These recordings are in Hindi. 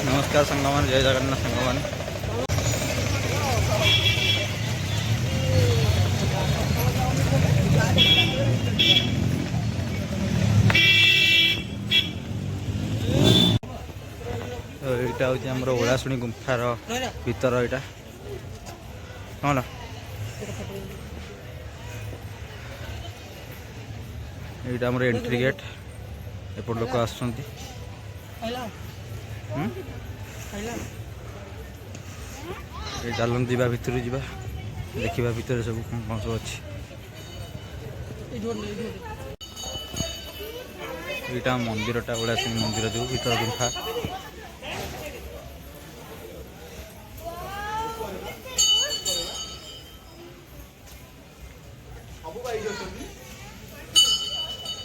नमस्कार सांगमान जय जगन्नाथ सांगमान तो यहाँ हूँ आम ओलाशुणी गुंफार भीतर यहाँ कौन यहाँ आम एंट्री गेट एपट लोक आस चलते जा भितर जा देखा भितर सब कौन सब अच्छी यहाँ मंदिरटा ओलाशुणी मंदिर जो भीतर गुंफा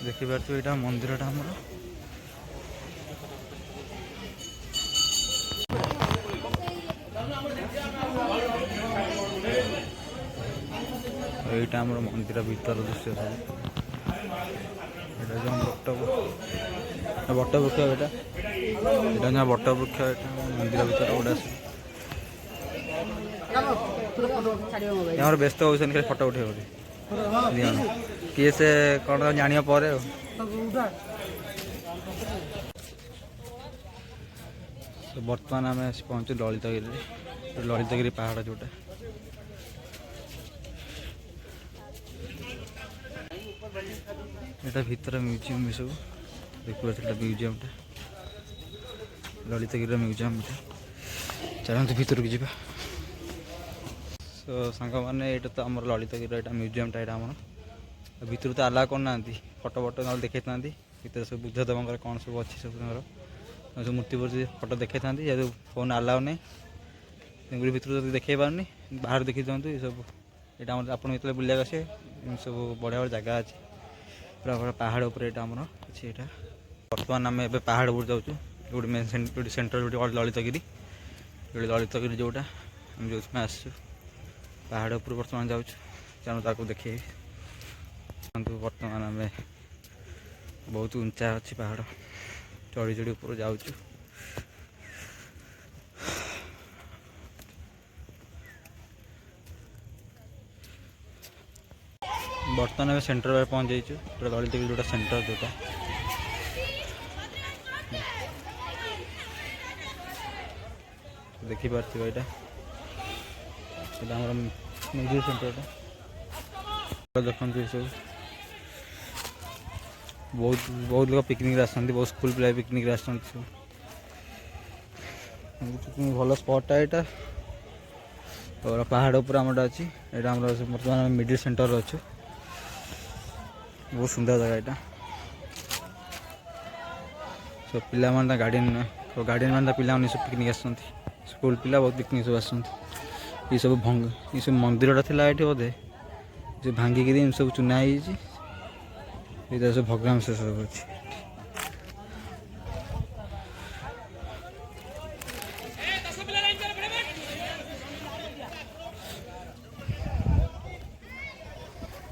देखिपे यहाँ मंदिरटा आमर यहाँ आम मंदिर भीतर दृश्य सब बट वृक्ष यहाँ बट वृक्ष मंदिर भीतर गोटे व्यस्त होती फटो उठे किए से कौन जान पर बर्तमान आम पहुँचु ललितगिरी पहाड़ जोटा यहाँ भीतर म्यूजियम भी सब देखा म्यूजियमटा ललितगिरी म्यूजियम चलते भीतर की जावा तो सांग मैंने यहाँ तो आम ललितगिरी यहाँ म्यूजियमटा यहाँ आम भीतर तो आला करना फटो फटो ना देखा था भीतर सब बुद्धदेव कौन सब अच्छी सब सब मूर्ति मूर्ति फटो देखा था जब फोन आलाउ नहीं तेणुक भीतर देखे पारनी बाहर देखी दिखाँ ये सब यहाँ आप बुलाक आसे सब बढ़िया बढ़िया जगह अच्छे पूरा पूरा पहाड़ उपर यहाँ आम अच्छे यहाँ बर्तमान आम ए पहाड़ उपर जाऊँ गोटे मेन सेंटर जो ललितगिरी ललितगिरी जोटा आम जो आसू पहाड़ उपर बर्तमान जाऊँ चलो ताको देखे बर्तमान आम बहुत उंचा अच्छी पहाड़ चढ़ी चढ़ी ऊपर जाऊँ बर्तमान आम सेंटर में पहुँच जाइए पूरा ललितगिरी जोटा सेंटर जोटा देखिपे यहाँ आम म्यूजियम सेंटर देखते सब बहुत बहुत लोग पिकनिक आसती बहुत स्कूल पिला पिकनिक आसती सब भल स्पटा यहाँ और पहाड़ उपर आम अच्छी यहाँ आम बर्तमान मिडिल सेंटर अच्छे बहुत सुंदर जगह यहाँ सब पिला गार्डियन गार्डियन मान पिला सब पिकनिक आसती स्कूल पिला बहुत पिकनिक सब आसती ये सब मंदिरटा था ये बोधे जो भांगिकी सब चुना है सब भगवान से सब अच्छी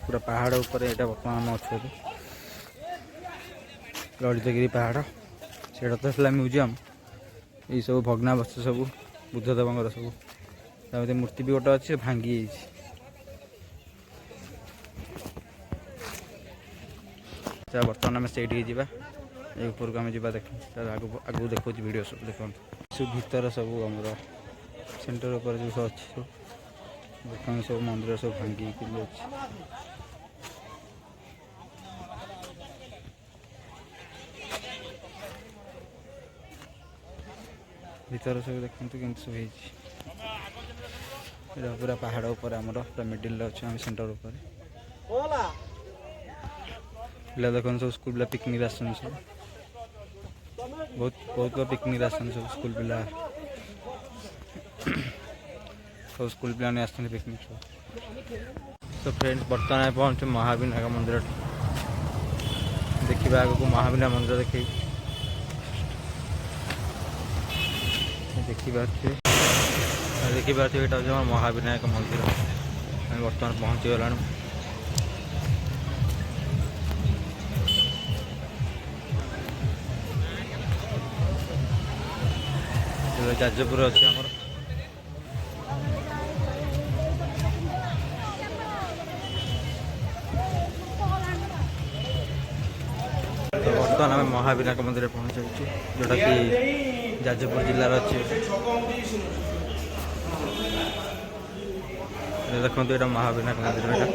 पूरा पहाड़ ऊपर यहाँ बर्तमान अच्छे ललितगिरी पहाड़ से तो म्यूजियम ये सब भग्नावशेष सब बुद्धदेव सब मूर्ति भी गोटे अच्छे भांगी बर्तमान आम से ऊपर को आम जा देख आगू देखो वीडियो सब देखो सब भीतर सब आम सेंटर ऊपर जो सब अच्छी सब दुकान सब मंदिर सब भांगी भीतर सब देखते कि सब पूरा पहाड़ ऊपर आम पूरा मिडिल अच्छे आम सेंटर ऊपर पिला देख सब स्कूल पिला पिकनिक आसन सब बहुत बहुत लोग पिकनिक आसन सब स्कूल पिला सब स्कूल पिला नहीं आसते पिकनिक सब फ्रेंड्स बर्तमान पहुँचे महाविनायक मंदिर देखा आगे महाविनायक मंदिर देखिए यहाँ महाविनायक मंदिर बर्तमान पहुँची गला ଯାଜପୁର ଅଛି ଆମର। ବର୍ତ୍ତମାନ ଆମେ ମହାବିନାୟକ ମନ୍ଦିରରେ ପହଞ୍ଚାଇଛୁ, ଯେଉଁଟାକି ଯାଜପୁର ଜିଲ୍ଲାର ଅଛି। ଦେଖନ୍ତୁ ଏଇଟା ମହାବିନାୟକ ମନ୍ଦିର। ଏଇଟା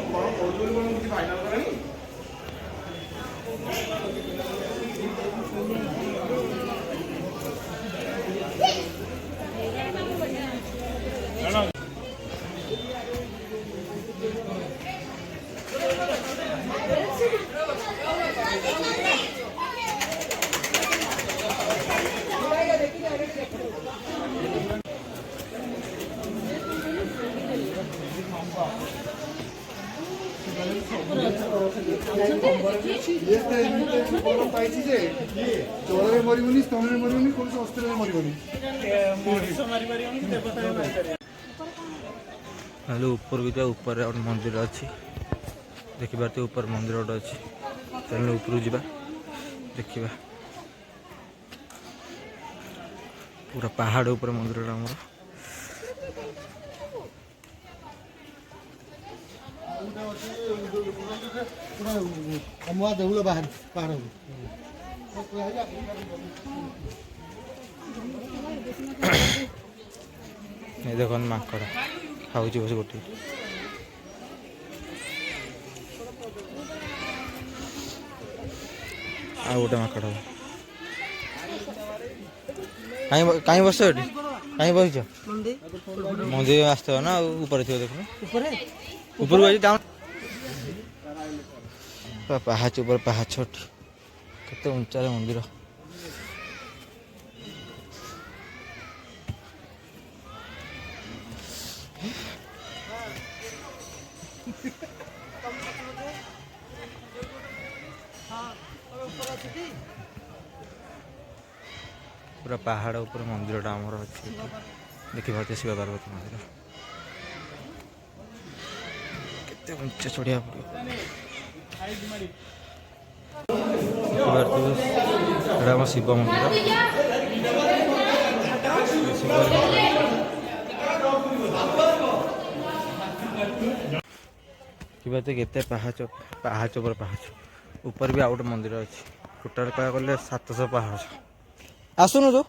ଜଳରେ ମରିବନି, ସ୍ତନରେ ମରିବନି, କୌଣସି ଅସ୍ତ୍ରରେ ମରିବନି। ହେଲେ ଉପରକୁ ଯିବା। ଉପରେ ଗୋଟେ ମନ୍ଦିର ଅଛି, ଦେଖିପାରୁଥିବେ ଉପରେ ମନ୍ଦିର ଗୋଟେ ଅଛି। ଚାଲନ୍ତୁ ଉପରକୁ ଯିବା, ଦେଖିବା। ପୁରା ପାହାଡ଼ ଉପରେ ମନ୍ଦିରଟା ଆମର। ଅମୁଆ ଦେଉଳ ବାହାରେ ପାହାଡ଼। এই দেখুন ମାଙ୍କଡ଼ ଖାଉଛି ବସି ଗୋଟିଏ। ଆଉ ଗୋଟେ ମାଙ୍କଡ଼। କାହିଁ ବସିଛ ଏଠି? କାହିଁ ବସିଛ? ମନ୍ଦିର ଆସିଥିବ ନା, ଆଉ ଉପରେ ଥିବ। ଦେଖୁନ ଉପରକୁ ଆଜି ଡାଉନ୍ ପାହାଚ ଉପରେ ପାହାଚ। କେତେ ଉଞ୍ଚାରେ ମନ୍ଦିର। ପୁରା ପାହାଡ଼ ଉପରେ ମନ୍ଦିରଟା ଆମର ଅଛି। ଦେଖିପାରୁଥିବେ ଶିବ ପାର୍ବତୀ ମନ୍ଦିର। କେତେ ଉଞ୍ଚା ଚଢ଼ିବାକୁ ପଡ଼ିବ। ଦେଖିପାରୁଥିବେ ଏଇଟା ଆମ ଶିବ ମନ୍ଦିର। ଦେଖିପାରୁଥିବେ କେତେ ପାହାଚ, ପାହାଚ ଉପରେ ପାହାଚ। ଉପରେ ବି ଆଉ ଗୋଟେ ମନ୍ଦିର ଅଛି। ଟୋଟାଲ କହିବାକୁ ଗଲେ 700 ପାହାଚ। ଆସୁନୁ ତୁ।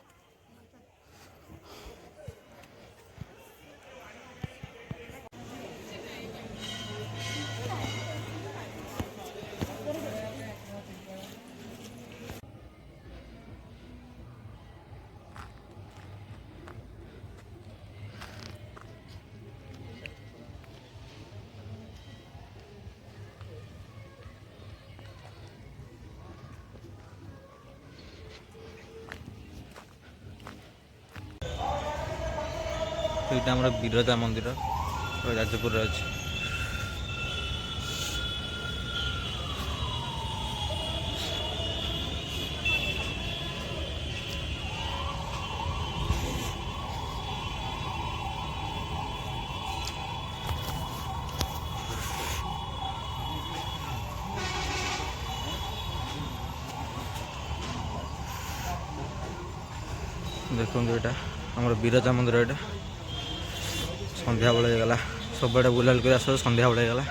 ଏଇଟା ଆମର ବିରଜା ମନ୍ଦିର, ଯାଜପୁରରେ ଅଛି। ଦେଖନ୍ତୁ ଏଇଟା ଆମର ବିରଜା ମନ୍ଦିର। ଏଇଟା ସନ୍ଧ୍ୟାବେଳେ ହେଇଗଲା, ସବୁଆଡ଼େ ବୁଲାବୁଲି କରି ଆସିବ। ସନ୍ଧ୍ୟାବେଳେ ହେଇଗଲା।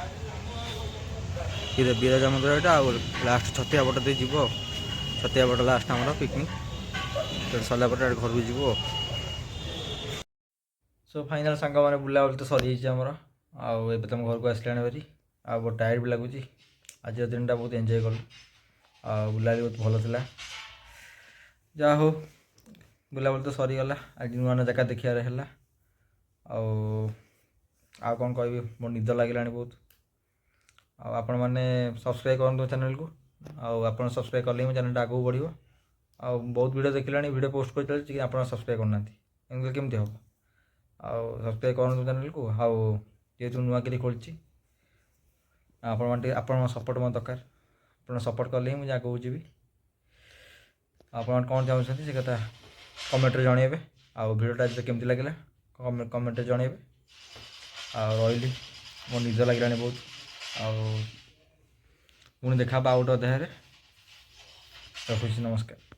ବିରଜା ମନ୍ଦିର ଏଇଟା। ଆଉ ଲାଷ୍ଟ ଛତିଆ ବଟ ଦେଇ ଯିବ। ଛତିଆ ବଟ ଲାଷ୍ଟ ଆମର ପିକନିକ୍। ସରିଲା ପରେ ଘରକୁ ଯିବୁ। ସୋ ଫାଇନାଲ୍ ସାଙ୍ଗମାନେ ବୁଲାବୁଲି ତ ସରିଯାଇଛି ଆମର। ଆଉ ଏବେ ତମ ଘରକୁ ଆସିଲାଣି ଭାରି। ଆଉ ବହୁତ ଟାୟାର୍ଡ଼ ବି ଲାଗୁଛି। ଆଜିର ଦିନଟା ବହୁତ ଏନ୍ଜୟ କଲୁ। ଆଉ ବୁଲାବୁଲି ବହୁତ ଭଲ ଥିଲା। ଯାହା ହଉ ବୁଲାବୁଲି ତ ସରିଗଲା। ଆଜି ନୂଆ ନୂଆ ଜାଗା ଦେଖିବାର ହେଲା। ଆଉ କ'ଣ କହିବି, ମୋ ନିଦ ଲାଗିଲାଣି ବହୁତ। ଆଉ ଆପଣମାନେ ସବସ୍କ୍ରାଇବ୍ କରନ୍ତୁ ଚ୍ୟାନେଲକୁ। ଆଉ ଆପଣ ସବସ୍କ୍ରାଇବ୍ କଲେ ହିଁ ମୋ ଚ୍ୟାନେଲଟା ଆଗକୁ ବଢ଼ିବ। ଆଉ ବହୁତ ଭିଡ଼ିଓ ଦେଖିଲାଣି, ଭିଡ଼ିଓ ପୋଷ୍ଟ କରିଚାଲିଛି, କିନ୍ତୁ ଆପଣ ସବସ୍କ୍ରାଇବ୍ କରୁନାହାନ୍ତି। ଏମିତି କେମିତି ହେବ? ଆଉ ସବସ୍କ୍ରାଇବ୍ କରନ୍ତୁ ଚ୍ୟାନେଲକୁ। ଆଉ ଯେହେତୁ ନୂଆ କରି ଖୋଲିଛି, ଆପଣମାନେ ଟିକେ ଆପଣଙ୍କ ସପୋର୍ଟ ମୋତେ ଦରକାର। ଆପଣ ସପୋର୍ଟ କଲେ ହିଁ ମୁଁ ଆଗକୁ ଯିବି। ଆପଣମାନେ କ'ଣ ଚାହୁଁଛନ୍ତି ସେ କଥା କମେଣ୍ଟରେ ଜଣାଇବେ। ଆଉ ଭିଡ଼ିଓଟା କେମିତି ଲାଗିଲା କମେଣ୍ଟରେ ଜଣାଇବେ। ଆଉ ରହିଲି, ମୋ ନିଦ ଲାଗିଲାଣି ବହୁତ। ଆଉ ପୁଣି ଦେଖା ହେବା ଆଉ ଗୋଟେ ଅଧ୍ୟାୟରେ। ରଖୁଛି, ନମସ୍କାର।